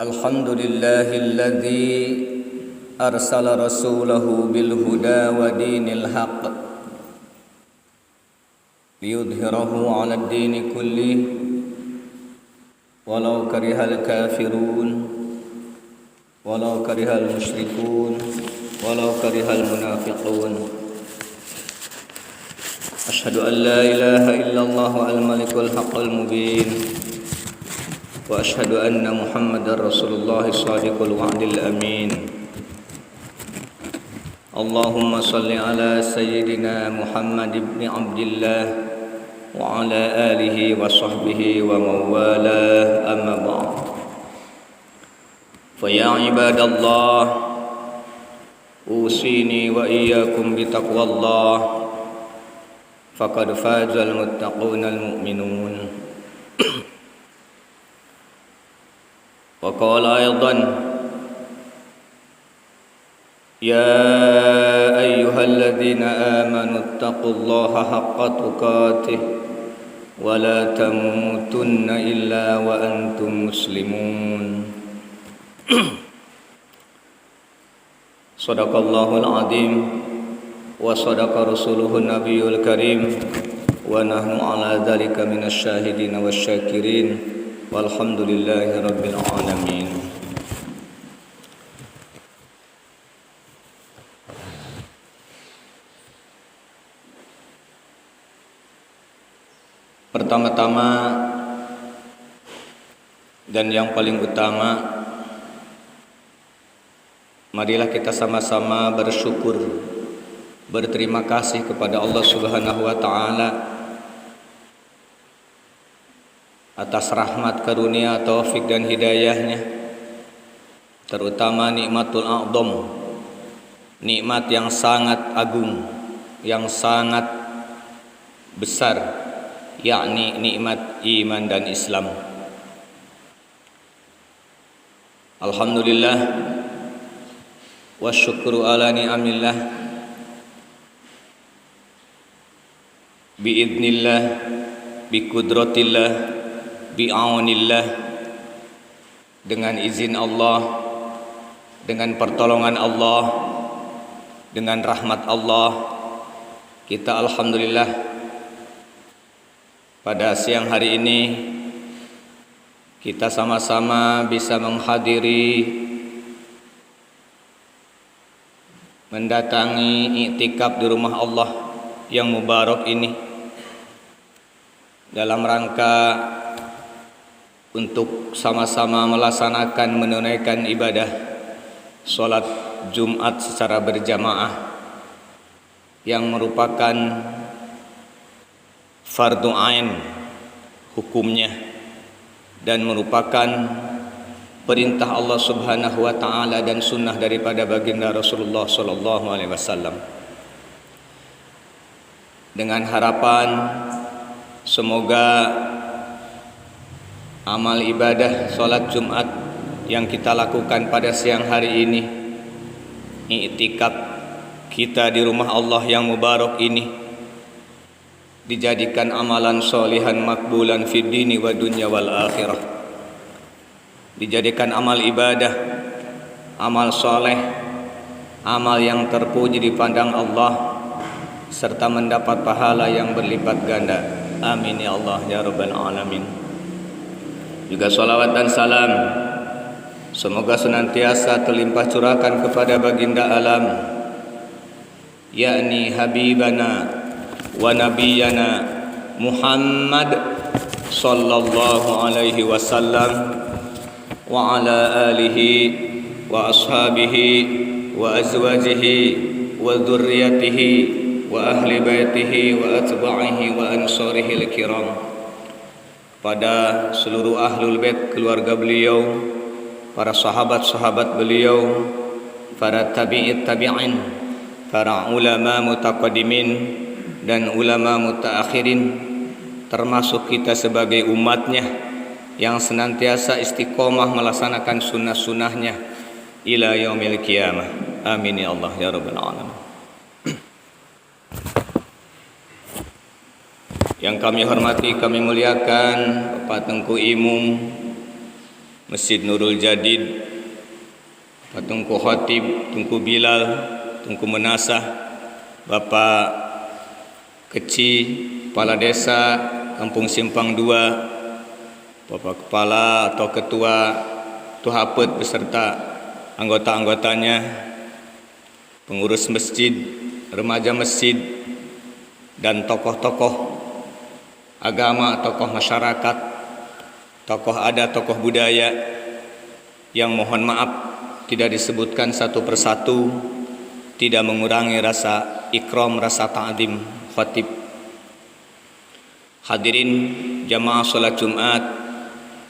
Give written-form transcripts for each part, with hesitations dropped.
Alhamdulillahilladzi arsala rasulahu bil huda wa dinil haqq liyudhhirahu 'alad dini kullih walau karihal kafirun walau karihal musyrikun walau karihal munafiqun. Asyhadu an la ilaha illallah al-malikul haqqul mubin wa asyhadu anna Muhammadar Rasulullah shadiqul wa'dil amin. Allahumma salli ala sayyidina Muhammad ibn Abdillah wa ala alihi wa sahbihi wa mawalah, amma ba'd. Fa ya ibadallah, usini wa iyyakum bi taqwallah, faqad fazal muttaquna al-mu'minun. Wa qala aidan ya ayyuhalladzina amanu taqullaha haqqa tuqatih wa la tamutunna illa wa antum muslimun. Shadaqallahul azim wa shadaqa rasuluhun nabiyul karim wa nahnu ala dzalika minasy syahidin wasyakirin. Walhamdulillahi rabbil alamin. Pertama-tama dan yang paling utama, marilah kita sama-sama bersyukur, berterima kasih kepada Allah Subhanahu wa taala atas rahmat, karunia, taufik dan hidayahnya, terutama nikmatul a'dham, nikmat yang sangat agung, yang sangat besar, yakni nikmat iman dan Islam. Alhamdulillah wa syukru ala ni'amillah biidnillah, biqudratillah, bi'aunillah, dengan izin Allah, dengan pertolongan Allah, dengan rahmat Allah, kita alhamdulillah pada siang hari ini kita sama-sama bisa menghadiri, mendatangi iktikaf di rumah Allah yang mubarak ini dalam rangka untuk sama-sama melaksanakan, menunaikan ibadah sholat Jumat secara berjamaah yang merupakan fardu ain hukumnya dan merupakan perintah Allah Subhanahu wa taala dan sunnah daripada baginda Rasulullah sallallahu alaihi wasallam. Dengan harapan semoga amal ibadah sholat Jumat yang kita lakukan pada siang hari ini, i'tikaf kita di rumah Allah yang mubarak ini, dijadikan amalan sholihan makbulan fid dini wa dunya wal akhirah, dijadikan amal ibadah, amal soleh, amal yang terpuji dipandang Allah, serta mendapat pahala yang berlipat ganda. Amin ya Allah ya rabbal alamin. Juga salawat dan salam semoga senantiasa terlimpah curahkan kepada baginda alam, yakni habibana wa nabiyana Muhammad sallallahu alaihi wasallam wa ala alihi wa ashabihi wa azwajihi wa dzurriyyatihi wa ahli baitihi wa atba'ihi wa ansarihi al-kiram, pada seluruh ahlul bait, keluarga beliau, para sahabat-sahabat beliau, para tabi'it tabi'in, para ulama mutaqaddimin dan ulama mutaakhirin, termasuk kita sebagai umatnya yang senantiasa istiqomah melaksanakan sunnah-sunnahnya ila yaumil qiyamah. Amin ya Allah ya rabbal alamin. Yang kami hormati, kami muliakan Bapak Tengku Imum Masjid Nurul Jadid, Bapak Tengku Khatib, Tengku Bilal, Tengku Menasah, Bapak Keci, Kepala Desa Kampung Simpang 2, Bapak Kepala atau Ketua Tuhapet beserta anggota-anggotanya, pengurus masjid, remaja masjid, dan tokoh-tokoh agama, tokoh masyarakat, tokoh adat, tokoh budaya yang mohon maaf tidak disebutkan satu persatu, tidak mengurangi rasa ikram, rasa ta'zim khatib. Hadirin jamaah salat Jumat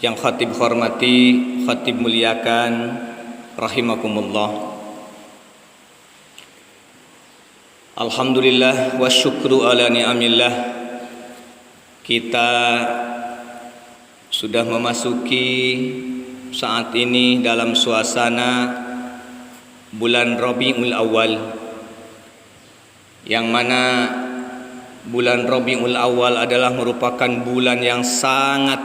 yang khatib hormati, khatib muliakan, rahimakumullah. Alhamdulillah wa syukru ala ni'amillah. Kita sudah memasuki saat ini dalam suasana bulan Rabiul Awal, yang mana bulan Rabiul Awal adalah merupakan bulan yang sangat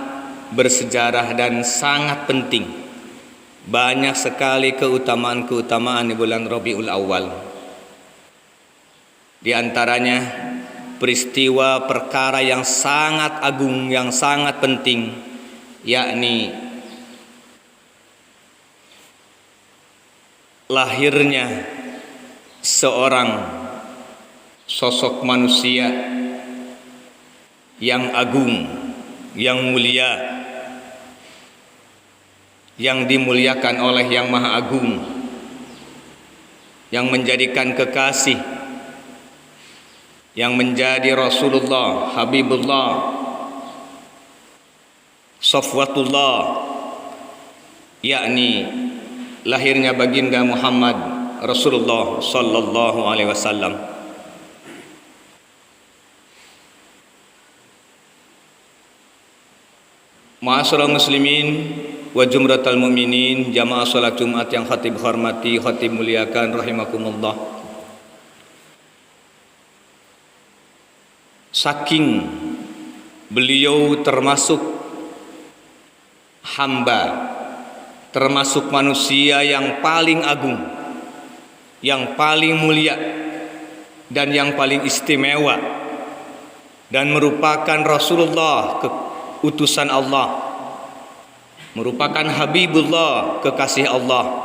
bersejarah dan sangat penting. Banyak sekali keutamaan-keutamaan di bulan Rabiul Awal. Di antaranya peristiwa perkara yang sangat agung, yang sangat penting, yakni lahirnya seorang sosok manusia yang agung, yang mulia, yang dimuliakan oleh Yang Maha Agung, yang menjadikan kekasih, yang menjadi Rasulullah, Habibullah, Safwatullah, yakni lahirnya baginda Muhammad Rasulullah sallallahu alaihi wasallam. Ma'asyiral muslimin wa jumratal mu'minin, jamaah salat Jumat yang khatib hormati, khatib muliakan, rahimakumullah. Saking beliau termasuk hamba, termasuk manusia yang paling agung, yang paling mulia, dan yang paling istimewa, dan merupakan Rasulullah, utusan Allah, merupakan Habibullah, kekasih Allah,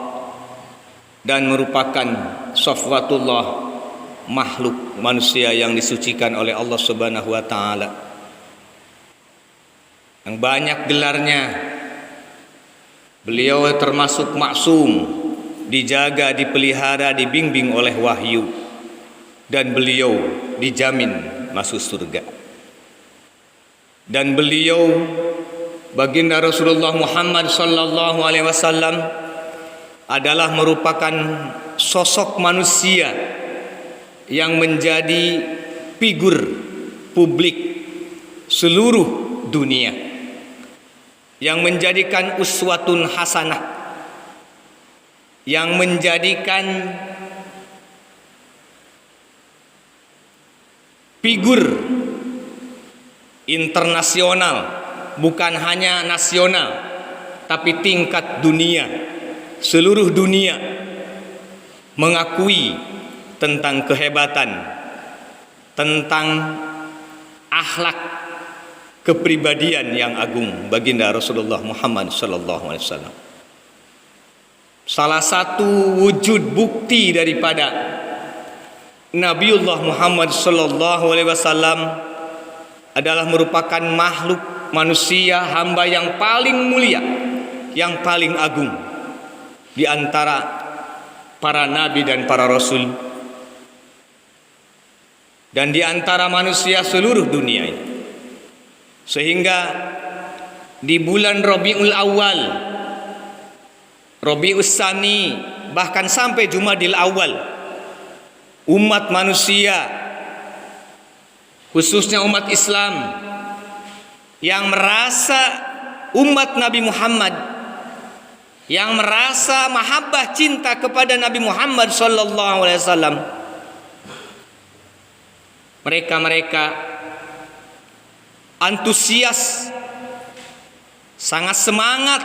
dan merupakan Safwatullah, makhluk manusia yang disucikan oleh Allah Subhanahu wa taala, yang banyak gelarnya. Beliau termasuk maksum, dijaga, dipelihara, dibimbing oleh wahyu, dan beliau dijamin masuk surga. Dan beliau baginda Rasulullah Muhammad sallallahu alaihi wasallam adalah merupakan sosok manusia yang menjadi figur publik seluruh dunia, yang menjadikan uswatun hasanah, yang menjadikan figur internasional, bukan hanya nasional, tapi tingkat dunia. Seluruh dunia mengakui tentang kehebatan, tentang akhlak kepribadian yang agung baginda Rasulullah Muhammad sallallahu alaihi wasallam. Salah satu wujud bukti daripada Nabiullah Muhammad sallallahu alaihi wasallam adalah merupakan makhluk manusia, hamba yang paling mulia, yang paling agung di antara para nabi dan para rasul, dan di antara manusia seluruh dunia ini. Sehingga di bulan Rabiul Awal, Rabiul Tsani, bahkan sampai Jumadil Awal, umat manusia, khususnya umat Islam, yang merasa umat Nabi Muhammad, yang merasa mahabbah cinta kepada Nabi Muhammad sallallahu alaihi wasallam, mereka antusias, sangat semangat,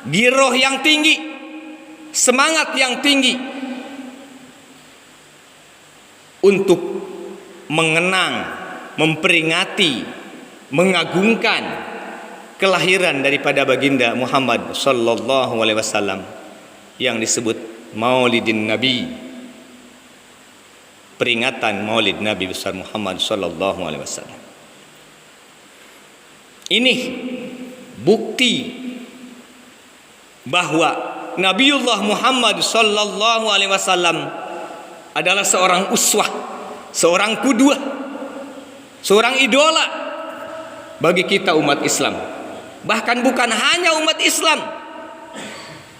giroh yang tinggi, semangat yang tinggi untuk mengenang, memperingati, mengagungkan kelahiran daripada baginda Muhammad sallallahu alaihi wasallam yang disebut Maulidin Nabi, peringatan Maulid Nabi besar Muhammad sallallahu alaihi wasallam. Ini bukti bahwa Nabiullah Muhammad sallallahu alaihi wasallam adalah seorang uswah, seorang qudwah, seorang idola bagi kita umat Islam. Bahkan bukan hanya umat Islam,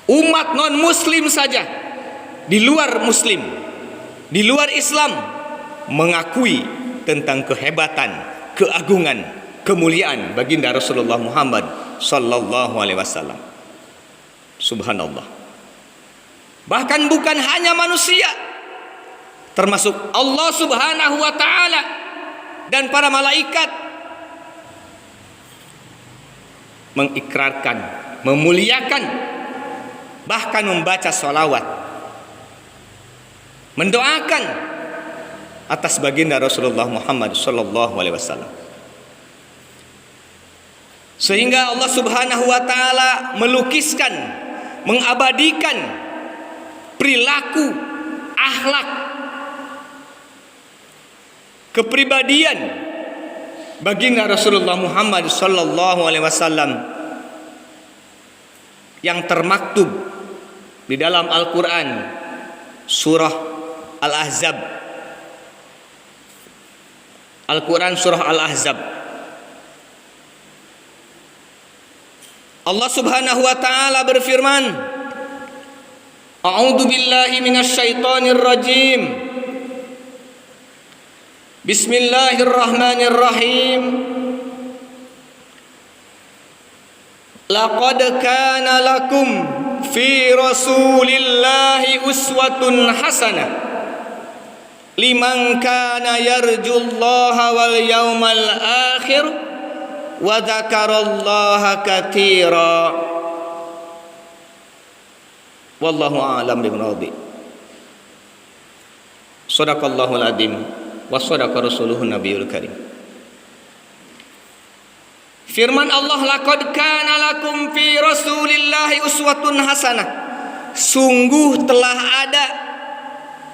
umat non muslim saja di luar muslim, di luar Islam mengakui tentang kehebatan, keagungan, kemuliaan baginda Rasulullah Muhammad sallallahu alaihi wasallam. Subhanallah. Bahkan bukan hanya manusia, termasuk Allah Subhanahu wa taala dan para malaikat mengikrarkan, memuliakan, bahkan membaca sholawat, mendoakan atas baginda Rasulullah Muhammad sallallahu alaihi wasallam. Sehingga Allah Subhanahu wa taala melukiskan, mengabadikan perilaku, akhlak, kepribadian baginda Rasulullah Muhammad sallallahu alaihi wasallam yang termaktub di dalam Al-Qur'an surah Al-Ahzab. Al-Qur'an surah Al-Ahzab. Allah Subhanahu wa taala berfirman, A'udzu billahi minasy syaithanir rajim. Bismillahirrahmanirrahim. Laqad kana lakum fi Rasulillahi uswatun hasanah liman kana yarjullaha wal yawmal akhir wa dzakarallaha katsira. Wallahu a'lam bishawab. Shadaqallahul adzim wa shadaqa rasuluhun nabiyul karim. Firman Allah, laqad kana lakum fi Rasulillahi uswatun hasanah. Sungguh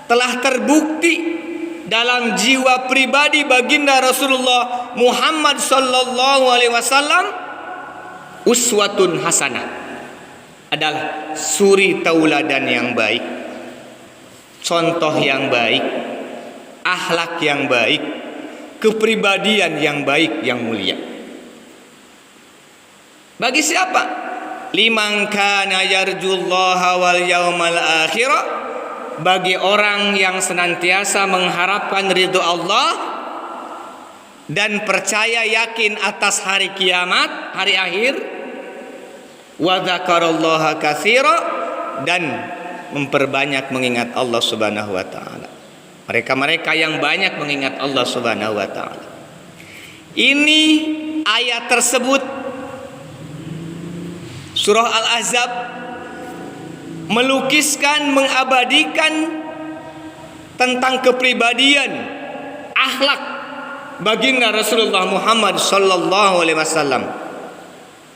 telah terbukti dalam jiwa pribadi baginda Rasulullah Muhammad sallallahu alaihi wasallam uswatun hasanah, adalah suri tauladan yang baik, contoh yang baik, akhlak yang baik, kepribadian yang baik, yang mulia. Bagi siapa? Liman kana yarjullaha wal yawmal akhirah, bagi orang yang senantiasa mengharapkan ridho Allah dan percaya yakin atas hari kiamat, hari akhir. Wa dzakarallaha katsira, dan memperbanyak mengingat Allah Subhanahu wa taala. Mereka-mereka yang banyak mengingat Allah Subhanahu wa taala. Ini ayat tersebut surah Al-Ahzab melukiskan, mengabadikan tentang kepribadian, akhlak baginda Rasulullah Muhammad sallallahu alaihi wasallam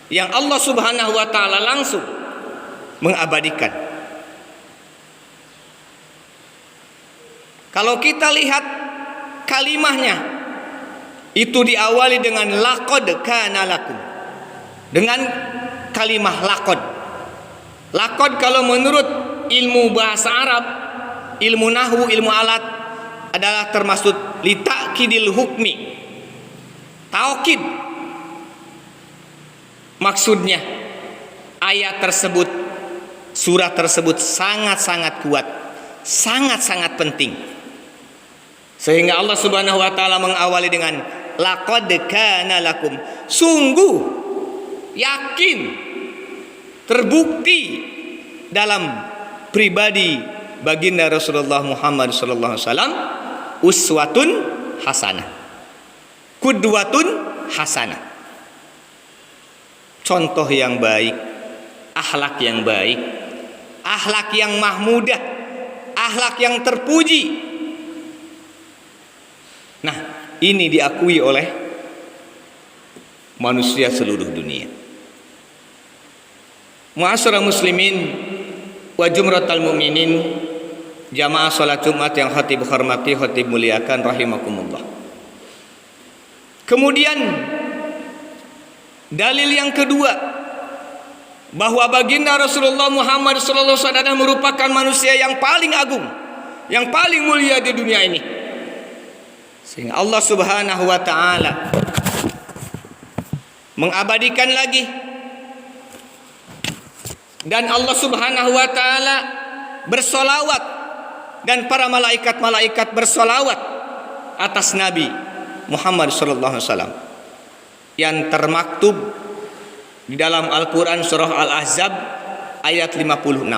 yang Allah Subhanahu wa taala langsung mengabadikan. Kalau kita lihat kalimahnya, itu diawali dengan laqad kana lakum, dengan kalimah laqad. Laqad kalau menurut ilmu bahasa Arab, ilmu nahwu, ilmu alat, adalah termasuk litakidil hukmi, taukid. Maksudnya ayat tersebut, surah tersebut sangat-sangat kuat, sangat-sangat penting, sehingga Allah Subhanahu wa taala mengawali dengan laqad kana lakum, sungguh yakin terbukti dalam pribadi baginda Rasulullah Muhammad sallallahu alaihi wasallam uswatun hasanah, qudwatun hasanah, contoh yang baik, akhlak yang baik, akhlak yang mahmudah, akhlak yang terpuji. Nah, ini diakui oleh manusia seluruh dunia. Mu'asyiral muslimin wa jumratal mu'minin, jamaah salat Jumat yang khatib hormati, khatib muliakan rahimakumullah. Kemudian dalil yang kedua, bahwa baginda Rasulullah Muhammad sallallahu alaihi wasallam merupakan manusia yang paling agung, yang paling mulia di dunia ini. Sehingga Allah Subhanahu wa taala mengabadikan lagi, dan Allah Subhanahu wa taala bersolawat, dan para malaikat-malaikat bersolawat atas Nabi Muhammad sallallahu alaihi wasallam, yang termaktub di dalam Al-Quran surah Al-Ahzab ayat 56.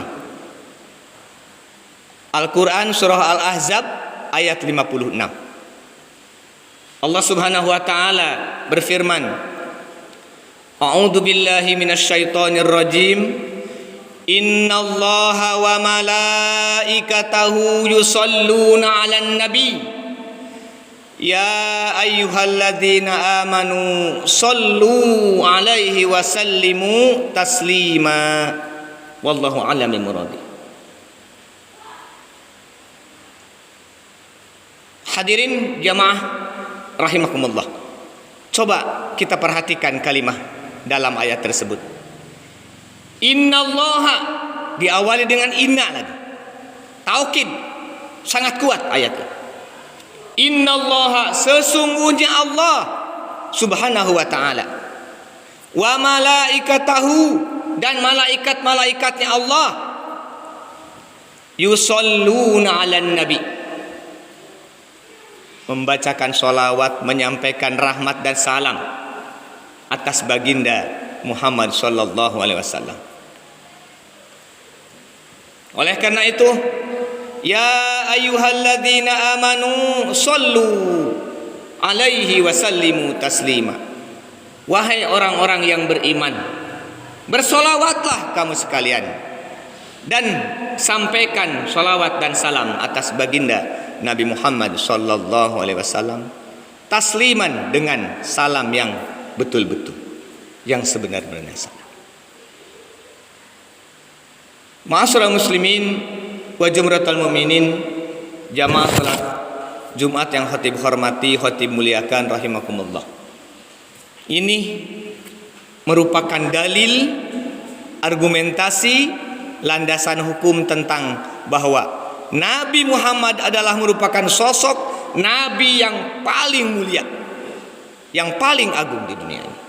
Al-Quran surah Al-Ahzab ayat 56. Allah Subhanahu wa taala berfirman, A'udzu billahi minasyaitonir rajim. Innallaha wa malaikatahu yusholluna 'alan nabi. Ya ayyuhalladzina amanu shollu 'alaihi wa sallimu taslima. Wallahu a'lam bimuradi. Hadirin jamaah rahimakumullah, coba kita perhatikan kalimat dalam ayat tersebut. Innallaha diawali dengan inna lagi, taukid sangat kuat ayatnya. Innallaha, sesungguhnya Allah Subhanahu wa ta'ala, wa malaikatahu, dan malaikat-malaikatnya Allah, yusholluna 'alan nabi, membacakan sholawat, menyampaikan rahmat dan salam atas baginda Muhammad sallallahu alaihi wasallam. Oleh karena itu, ya ayyuhalladzina amanu shollu alaihi wa sallimu taslima. Wahai orang-orang yang beriman, bersolawatlah kamu sekalian, dan sampaikan sholawat dan salam atas baginda Nabi Muhammad sallallahu alaihi wasallam, tasliman, dengan salam yang betul-betul, yang sebenar-benarnya salam. Ma'asyiral muslimin wa jumratul mu'minin, jamaah salat Jumat yang khatib hormati, khatib muliakan rahimakumullah. Ini merupakan dalil, argumentasi, landasan hukum tentang bahwa Nabi Muhammad adalah merupakan sosok Nabi yang paling mulia, yang paling agung di dunia ini.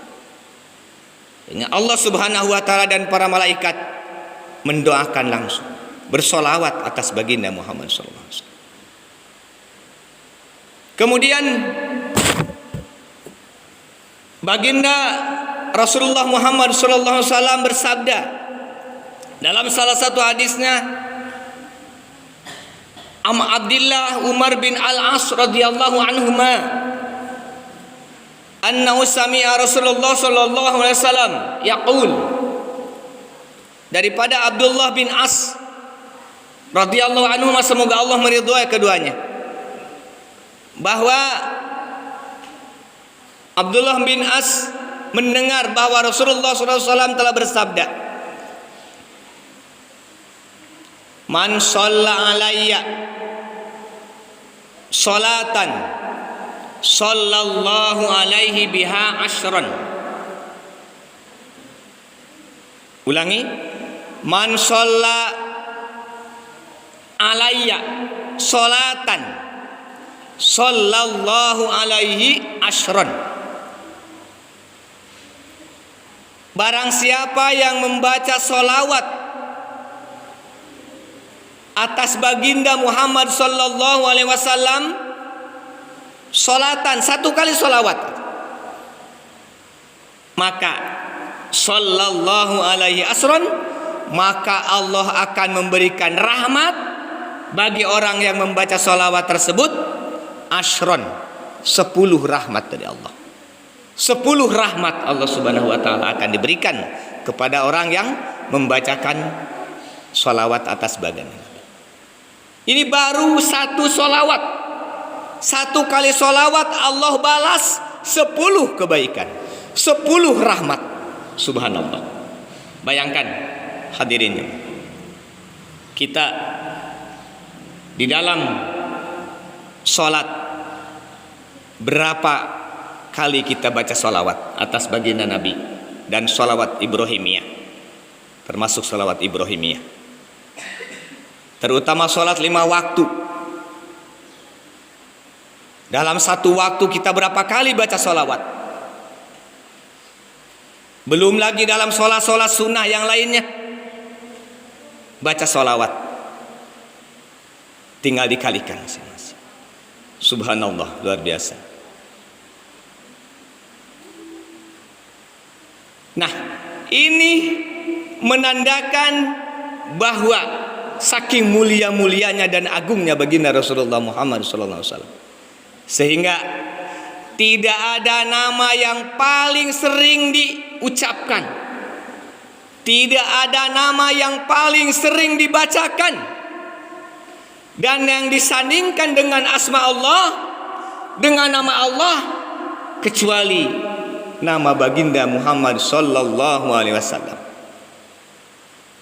Dengan Allah Subhanahu wa ta'ala dan para malaikat mendoakan langsung, bersolawat atas baginda Muhammad SAW. Kemudian baginda Rasulullah Muhammad SAW bersabda dalam salah satu hadisnya, Abdullah Umar bin Al-As radhiyallahu anhuma, annahu sami'a Rasulullah sallallahu alaihi wasallam yaqul, daripada Abdullah bin As radhiyallahu anhu, semoga Allah meridhai keduanya, bahwa Abdullah bin As mendengar bahwa Rasulullah sallallahu alaihi wasallam telah bersabda, man shalla alayya sholatan sallallahu alaihi biha ashran. Ulangi, man shalla alayya sholatan sallallahu alaihi ashran. Barang siapa yang membaca sholawat atas baginda Muhammad sallallahu alaihi wasallam Solatan, satu kali solawat, maka sallallahu alaihi asron, maka Allah akan memberikan rahmat bagi orang yang membaca solawat tersebut. Asron, 10 rahmat dari Allah. 10 rahmat Allah subhanahu wa ta'ala akan diberikan kepada orang yang membacakan solawat atas baginda Nabi. Ini baru satu solawat. Satu kali solawat Allah balas 10 kebaikan, 10 rahmat. Subhanallah. Bayangkan hadirin, kita di dalam sholat berapa kali kita baca sholawat atas baginda Nabi dan sholawat Ibrahimiyah, termasuk sholawat Ibrahimiyah, terutama sholat 5 waktu. Dalam satu waktu kita berapa kali baca sholawat? Belum lagi dalam sholat-sholat sunnah yang lainnya baca sholawat, tinggal dikalikan masing-masing. Subhanallah, luar biasa. Nah, ini menandakan bahwa saking mulia-mulianya dan agungnya baginda Rasulullah Muhammad SAW, sehingga tidak ada nama yang paling sering diucapkan, tidak ada nama yang paling sering dibacakan, dan yang disandingkan dengan asma Allah, dengan nama Allah, kecuali nama baginda Muhammad sallallahu alaihi wasallam.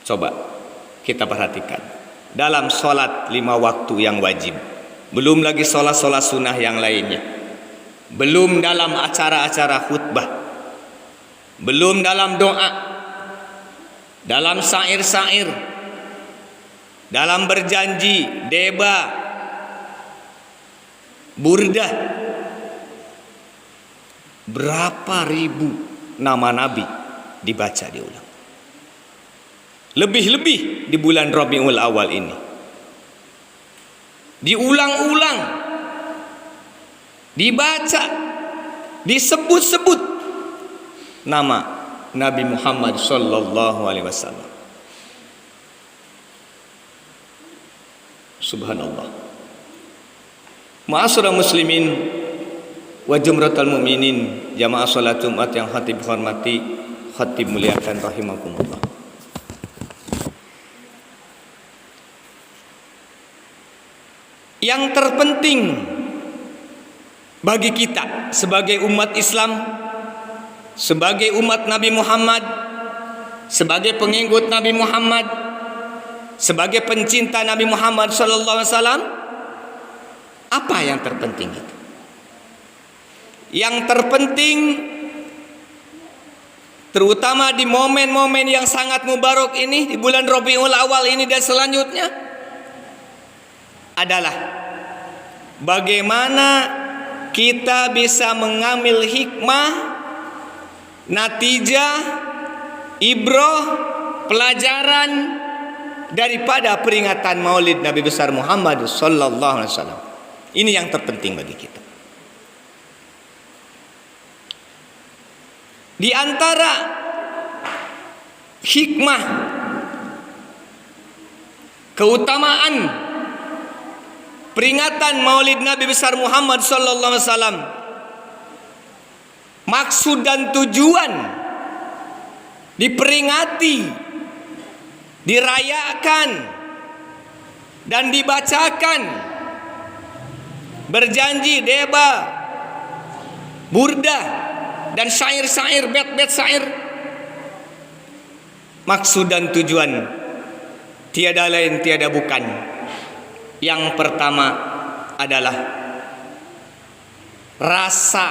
Coba kita perhatikan dalam sholat 5 waktu yang wajib, belum lagi sholat-sholat sunnah yang lainnya, belum dalam acara-acara khutbah, belum dalam doa, dalam syair-syair, dalam berjanji, deba, burdah. Berapa ribu nama Nabi dibaca, diulang. Lebih-lebih di bulan Rabiul Awal ini, diulang-ulang, dibaca, disebut-sebut nama Nabi Muhammad sallallahu alaihi wasallam. Subhanallah. Ma'asyiral muslimin wa jumratul mukminin, jamaah salat Jumat yang khatib hormati, khatib muliakan rahimakumullah. Yang terpenting bagi kita sebagai umat Islam, sebagai umat Nabi Muhammad, sebagai pengikut Nabi Muhammad, sebagai pencinta Nabi Muhammad sallallahu alaihi wasallam, apa yang terpenting itu? Yang terpenting, terutama di momen-momen yang sangat mubarak ini, di bulan Rabiul Awal ini dan selanjutnya, adalah bagaimana kita bisa mengambil hikmah, natijah, ibroh, pelajaran daripada peringatan Maulid Nabi besar Muhammad sallallahu alaihi wasallam. Ini yang terpenting bagi kita. Di antara hikmah, keutamaan peringatan Maulid Nabi besar Muhammad sallallahu alaihi wasallam, maksud dan tujuan diperingati, dirayakan dan dibacakan, berjanji, deba, burdah dan syair-syair, bait-bait syair. Maksud dan tujuan tiada lain tiada bukan. Yang pertama adalah rasa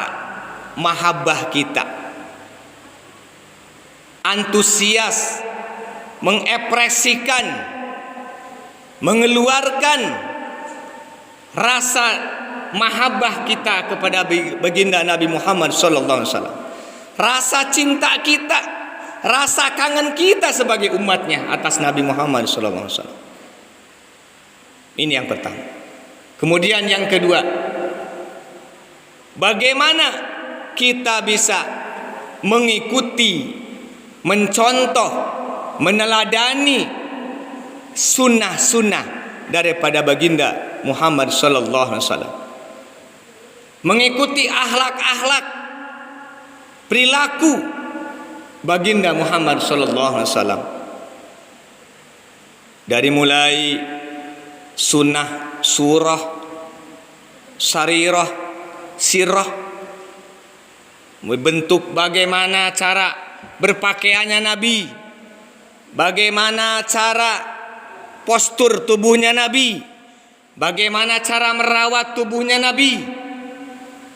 mahabbah kita, antusias, mengekspresikan, mengeluarkan rasa mahabbah kita kepada baginda Nabi Muhammad sallallahu alaihi wasallam, rasa cinta kita, rasa kangen kita sebagai umatnya atas Nabi Muhammad sallallahu alaihi wasallam. Ini yang pertama. Kemudian yang kedua, Bagaimana kita bisa mengikuti, mencontoh, meneladani sunnah-sunnah daripada baginda Muhammad sallallahu alaihi wasallam. Mengikuti akhlak-akhlak, perilaku baginda Muhammad sallallahu alaihi wasallam. Dari mulai sunnah, surah, sarirah, sirah, bentuk bagaimana cara berpakaiannya Nabi, bagaimana cara postur tubuhnya Nabi, bagaimana cara merawat tubuhnya Nabi,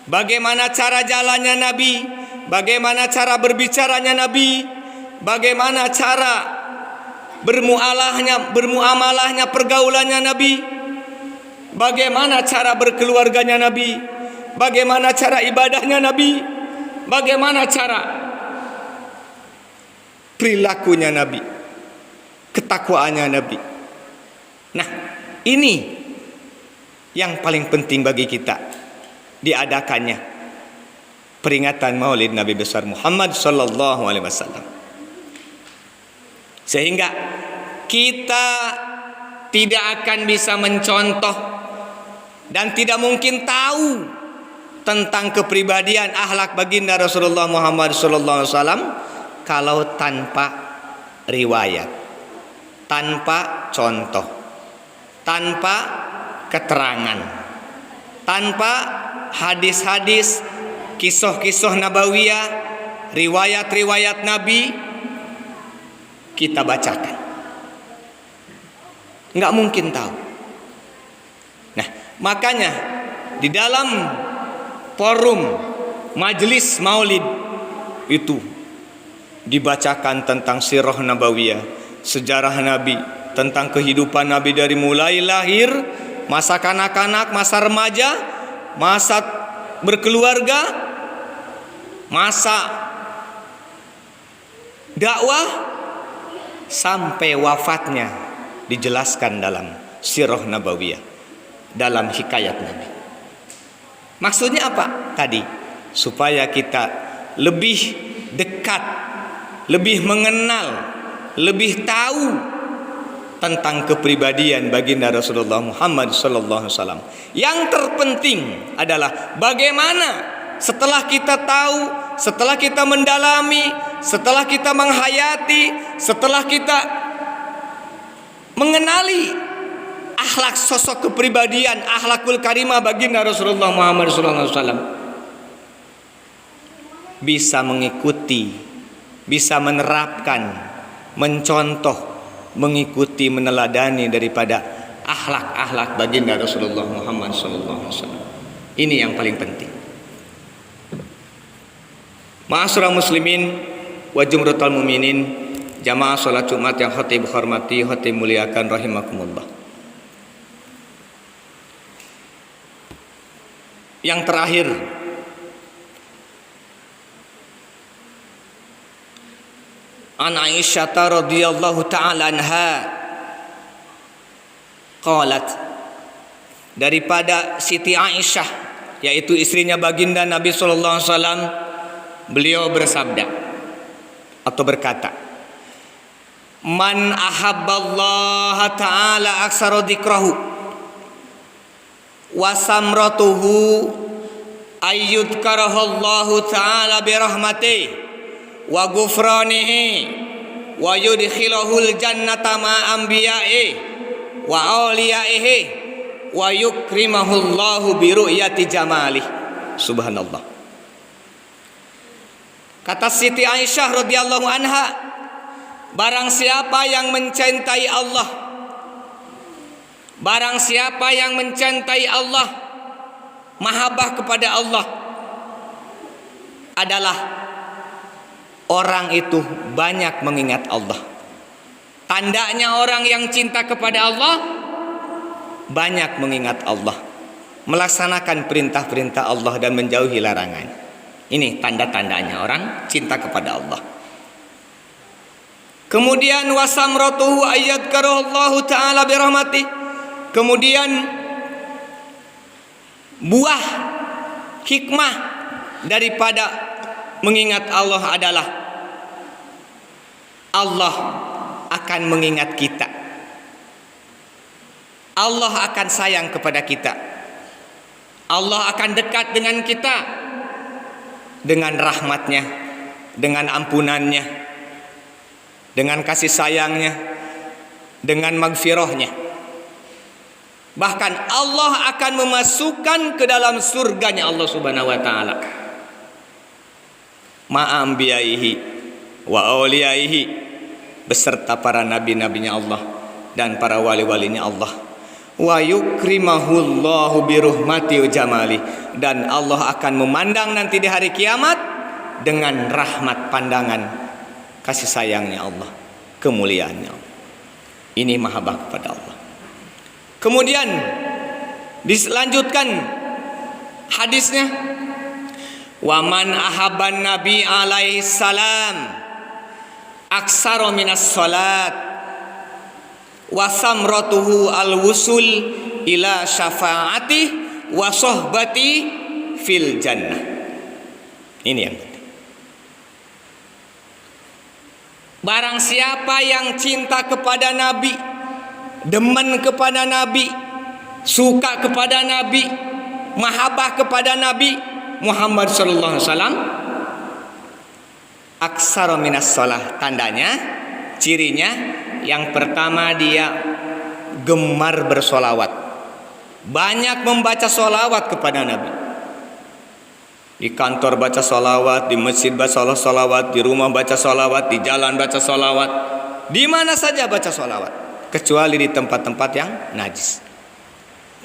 bagaimana cara jalannya Nabi, bagaimana cara berbicaranya Nabi, bagaimana cara bermuamalahnya, pergaulannya Nabi, bagaimana cara berkeluarganya Nabi, bagaimana cara ibadahnya Nabi, bagaimana cara perilakunya Nabi, ketakwaannya Nabi. Nah, ini yang paling penting bagi kita, diadakannya peringatan Maulid Nabi besar Muhammad sallallahu alaihi wasallam. Sehingga kita tidak akan bisa mencontoh dan tidak mungkin tahu tentang kepribadian akhlak baginda Rasulullah Muhammad sallallahu alaihi wasallam kalau tanpa riwayat, tanpa contoh, tanpa keterangan, tanpa hadis-hadis, kisah-kisah nabawiyah, riwayat-riwayat Nabi kita bacakan. Nggak mungkin tahu. Nah, makanya di dalam forum majelis maulid itu dibacakan tentang sirah nabawiyah, sejarah Nabi, tentang kehidupan Nabi dari mulai lahir, masa kanak-kanak, masa remaja, masa berkeluarga, masa dakwah, sampai wafatnya dijelaskan dalam sirah nabawiyah, dalam hikayat Nabi. Maksudnya apa? Tadi supaya kita lebih dekat, lebih mengenal, lebih tahu tentang kepribadian baginda Rasulullah Muhammad sallallahu alaihi wasallam. Yang terpenting adalah bagaimana setelah kita tahu, setelah kita mendalami, setelah kita menghayati, setelah kita mengenali akhlak sosok kepribadian, akhlakul karimah baginda Rasulullah Muhammad sallallahu alaihi wasallam, bisa mengikuti, bisa menerapkan, mencontoh, mengikuti, meneladani daripada akhlak-akhlak baginda Rasulullah Muhammad sallallahu alaihi wasallam. Ini yang paling penting. Ma'asyiral muslimin wa jumratul mukminin, jamaah salat Jumat yang khatib hormati, khatib muliakan rahimakumullah. Yang terakhir, an Aisyah radhiyallahu ta'ala anha qalat, daripada Siti Aisyah, yaitu istrinya baginda Nabi sallallahu alaihi wasallam, beliau bersabda atau berkata, man ahabballaha ta'ala aksara dzikrahu wa samratuhu ayyudkarahallahu ta'ala birahmatihi wa ghufranihi wa yudkhilahul jannata ma anbiya'ihi wa awliyaihi wa yukrimahullahu bi ru'yati jamalih. Subhanallah. Kata Siti Aisyah radhiyallahu anha, barang siapa yang mencintai Allah, barang siapa yang mencintai Allah, mahabbah kepada Allah, adalah orang itu banyak mengingat Allah. Tandanya orang yang cinta kepada Allah banyak mengingat Allah, melaksanakan perintah-perintah Allah dan menjauhi larangan. Ini tanda-tandanya orang cinta kepada Allah. Kemudian wasamratuhu ayyadkarallahu ta'ala birahmati. Kemudian buah hikmah daripada mengingat Allah adalah Allah akan mengingat kita. Allah akan sayang kepada kita. Allah akan dekat dengan kita dengan rahmatnya, dengan ampunannya, dengan kasih sayangnya, dengan magfirahnya. Bahkan Allah akan memasukkan ke dalam surganya Allah Subhanahu wa taala ma'ambiyaihi wa awliyaihi, beserta para nabi-nabinya Allah dan para wali-walinya Allah. Wa yukrimahullahu birahmati wa jamali, dan Allah akan memandang nanti di hari kiamat dengan rahmat pandangan kasih sayangnya Allah, kemuliaannya Allah. Ini mahabbah kepada Allah. Kemudian dilanjutkan hadisnya, wa man ahabban nabi alaihi salam aksara minas salat wa samratuhu al-wusul ila syafaati wa sohbati fil jannah. Ini yang penting. Barang siapa yang cinta kepada Nabi, demen kepada Nabi, suka kepada Nabi, mahabbah kepada Nabi Muhammad sallallahu alaihi wasallam, aksara minas shalah, tandanya, cirinya, yang pertama dia gemar bersolawat, banyak membaca solawat kepada Nabi. Di kantor baca solawat, di masjid baca solawat, di rumah baca solawat, di jalan baca solawat, di mana saja baca solawat, kecuali di tempat-tempat yang najis.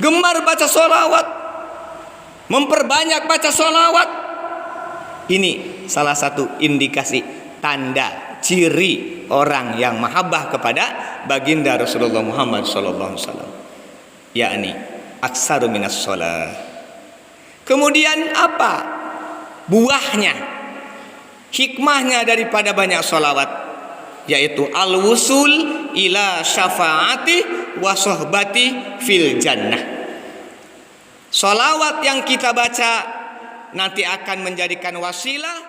Gemar baca solawat, memperbanyak baca solawat. Ini salah satu indikasi, tanda, ciri orang yang mahabbah kepada baginda Rasulullah Muhammad sallallahu alaihi wasallam, yakni aksaru minas shalah. Kemudian apa buahnya, hikmahnya daripada banyak solawat, yaitu al-wusul ila syafaati wa sohbati fil jannah. Solawat yang kita baca nanti akan menjadikan wasilah